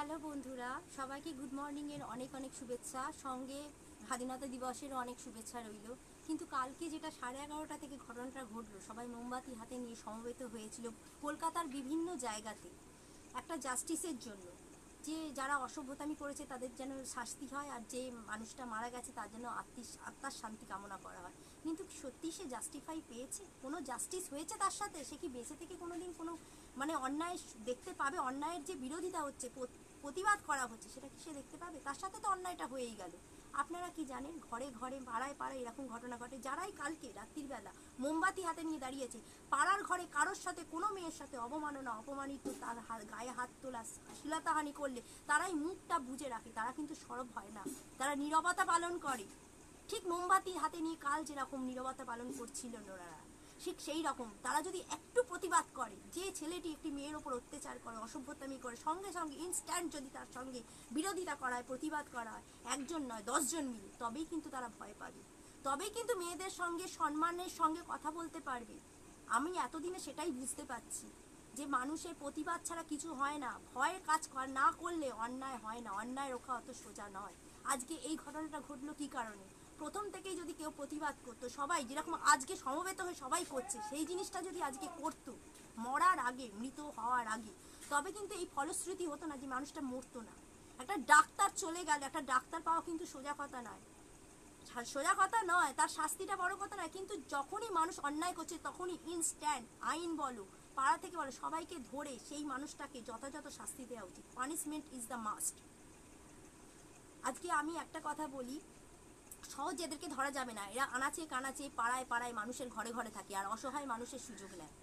Hello বন্ধুরা, সবাইকে good morning এর অনেক অনেক শুভেচ্ছা, সঙ্গে স্বাধীনতা দিবসেরও অনেক শুভেচ্ছা রইল। কিন্তু কালকে যেটা 11:30 থেকে ঘটনাটা ঘটলো, সবাই মোমবাতি হাতে নিয়ে সমবেত হয়েছিল কলকাতার বিভিন্ন জায়গাতে একটা জাস্টিসের জন্য, যে যারা অসভ্যতামি করেছে তাদের যেন শাস্তি হয়, আর যে মানুষটা মারা গেছে তার জন্য আত্মার শান্তি কামনা করা হয়। কিন্তু সত্যি সে জাস্টিফাই পেয়েছে? কোনো জাস্টিস হয়েছে তার সাথে? সে কি বেঁচে থেকে কোনোদিন কোনো অন্যায় দেখতে পাবে? অন্যায়ের যে বিরোধিতা হচ্ছে, প্রতিবাদ করা হচ্ছে, সেটা কি সে দেখতে পাবে? তার সাথে তো অন্যায়টা হয়েই গেল। আপনারা কি জানেন, ঘরে ঘরে পাড়ায় পাড়ায় এরকম ঘটনা ঘটে। যারাই কালকে রাত্রির বেলা মোমবাতি হাতে নিয়ে দাঁড়িয়েছে, পাড়ার ঘরে কারোর সাথে, কোনো মেয়ের সাথে অবমাননা, অপমানিত, তার গায়ে হাত তোলা, শ্লীলতাহানি করলে তারাই মুখটা বুজে রাখে, তারা কিন্তু সরব হয় না, তারা নীরবতা পালন করে। ঠিক মোমবাতি হাতে নিয়ে কাল যেরকম নীরবতা পালন করছিল ওনারা, ঠিক সেই রকম তারা যদি একটু প্রতিবাদ করে, যে ছেলেটি একটি মেয়ের ওপর অত্যাচার করে, অসভ্যতামি করে, সঙ্গে সঙ্গে ইনস্ট্যান্ট যদি তার সঙ্গে বিরোধিতা করা হয়, প্রতিবাদ করা হয়, একজন নয় 10 জন মিলে, তবেই কিন্তু তারা ভয় পাবে, তবেই কিন্তু মেয়েদের সঙ্গে সম্মানের সঙ্গে কথা বলতে পারবে। আমি এতদিনে সেটাই বুঝতে পারছি যে মানুষের প্রতিবাদ ছাড়া কিছু হয় না, ভয়ের কাজ না করলে অন্যায় হয় না, অন্যায় রোখা অত সোজা নয়। আজকে এই ঘটনাটা ঘটলো কি কারণে? প্রথম থেকেই যদি কেউ প্রতিবাদ করতো, সবাই যেরকম আজকে সমবেত হয়ে সবাই করছে, সেই জিনিসটা যদি আজকে করতো মরার আগে, মৃত হওয়ার আগে, তবে কিন্তু এই ফলশ্রুতি হতো না, যে মানুষটা মরতো না। একটা ডাক্তার চলে গেল, একটা ডাক্তার পাওয়া কিন্তু সোজা কথা নয়, সোজা কথা নয়, তার শাস্তিটা বড় কথা নয়, কিন্তু যখনই মানুষ অন্যায় করছে তখনই ইনস্ট্যান্ট আইন বলো, পাড়া থেকে বলো, সবাইকে ধরে সেই মানুষটাকে যথাযথ শাস্তি দেওয়া উচিত। Punishment is the must. আজকে আমি একটা কথা বলি, সহজ এদেরকে ধরা যাবে না, এরা আনাচে কানাচে পাড়ায় পাড়ায় মানুষের ঘরে ঘরে থাকে, আর অসহায় মানুষের সুযোগ নেয়।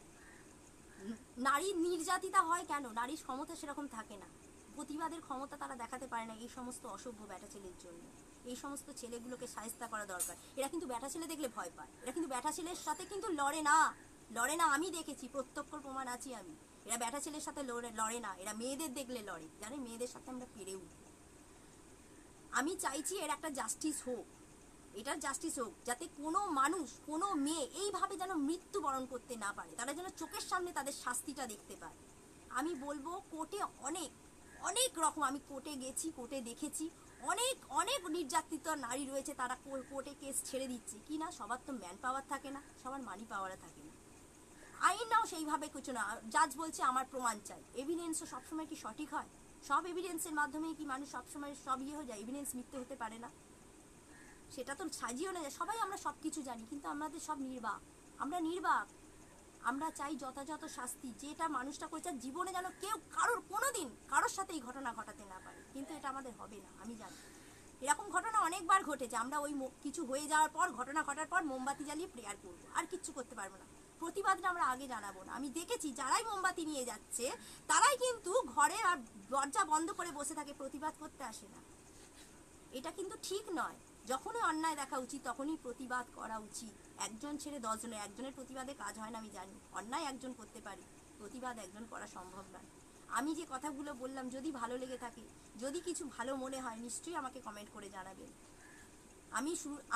নারী নির্যাতিতা হয় কেন? নারীর ক্ষমতা সেরকম থাকে না, প্রতিবাদের ক্ষমতা তারা দেখাতে পারে না, এই সমস্ত অসভ্য ব্যাটা ছেলের জন্য। এই সমস্ত ছেলেগুলোকে শায়েস্তা করা দরকার। এরা কিন্তু ব্যাটা ছেলে দেখলে ভয় পায়, এরা কিন্তু ব্যাটা ছেলের সাথে কিন্তু লড়ে না, লড়ে না। আমি দেখেছি, প্রত্যক্ষ প্রমাণ আছি আমি। এরা ব্যাটা ছেলের সাথে লড়ে না, এরা মেয়েদের দেখলে লড়ে, জানে মেয়েদের সাথে আমরা পেরে উঠবো। আমি চাইছি এর একটা জাস্টিস হোক, এটার জাস্টিস হোক, যাতে কোনো মানুষ, কোনো মেয়ে এইভাবে যেন মৃত্যুবরণ করতে না পারে, তারা যেন চোখের সামনে তাদের শাস্তিটা দেখতে পায়। আমি বলবো, কোর্টে অনেক অনেক রকম, আমি কোর্টে গেছি, কোর্টে দেখেছি, অনেক অনেক নির্যাতিত নারী রয়েছে, তারা কোর্টে কেস ছেড়ে দিচ্ছে কি না, সবার তো ম্যান পাওয়ার থাকে না, সবার মানি পাওয়ার থাকে না, আইনটাও সেইভাবে কিছু না। জাজ বলছে আমার প্রমাণ চাই, এভিডেন্সও সবসময় কি সঠিক হয়? সব এভিডেন্সের মাধ্যমে কি মানুষ সবসময় সব হয়ে যায়? এভিডেন্স মিথ্যে হতে পারে না, সেটা তো সাজিয়েও না যায়। সবাই আমরা সব কিছু জানি, কিন্তু আমাদের সব নির্বাক, আমরা নির্বাক। আমরা চাই যথাযথ শাস্তি, যেটা মানুষটা করেছে জীবনে যেন কেউ কারোর কোনোদিন কারোর সাথে এই ঘটনা ঘটাতে না পারে, কিন্তু এটা আমাদের হবে না, আমি জানি। এরকম ঘটনা অনেকবার ঘটেছে, আমরা ওই কিছু হয়ে যাওয়ার পর, ঘটনা ঘটার পর মোমবাতি জ্বালিয়ে প্রেয়ার করবো, আর কিচ্ছু করতে পারবো না, প্রতিবাদটা আমরা আগে জানাবো না। আমি দেখেছি যারাই মোমবাতি নিয়ে যাচ্ছে তারাই কিন্তু ঘরে আর দরজা বন্ধ করে বসে থাকে, প্রতিবাদ করতে আসে না। এটা কিন্তু ঠিক নয়। যখনই অন্যায় দেখা উচিত তখনই প্রতিবাদ করা উচিত। একজন ছেড়ে 10 জনের, একজনের প্রতিবাদে কাজ হয় না, আমি জানি। অন্যায় একজন করতে পারে, প্রতিবাদ একজন করা সম্ভব নয়। আমি যে কথাগুলো বললাম, যদি ভালো লেগে থাকে, যদি কিছু ভালো মনে হয়, নিশ্চয়ই আমাকে কমেন্ট করে জানাবেন।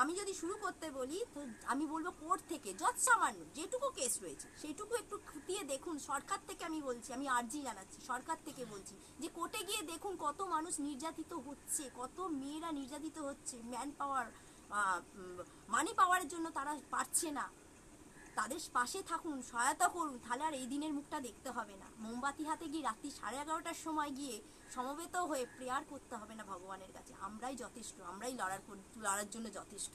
আমি যদি শুরু করতে বলি, তো আমি বলবো কোর্ট থেকে যৎসামান্য যেটুকু কেস রয়েছে সেইটুকু একটু খুঁটিয়ে দেখুন। সরকার থেকে আমি বলছি, আমি আর্জি জানাচ্ছি, সরকার থেকে বলছি যে কোর্টে গিয়ে দেখুন কত মানুষ নির্যাতিত হচ্ছে, কত মেয়েরা নির্যাতিত হচ্ছে, ম্যান পাওয়ার, মানি পাওয়ারের জন্য তারা পারছে না, তাদের পাশে থাকুন, সহায়তা করুন, তাহলে আর এই দিনের মুখটা দেখতে হবে না। মোমবাতি হাতে গিয়ে রাত্রি 11:30টার সময় গিয়ে সমবেত হয়ে প্রেয়ার করতে হবে না ভগবানের কাছে। আমরাই যথেষ্ট, আমরাই লড়ার জন্য যথেষ্ট।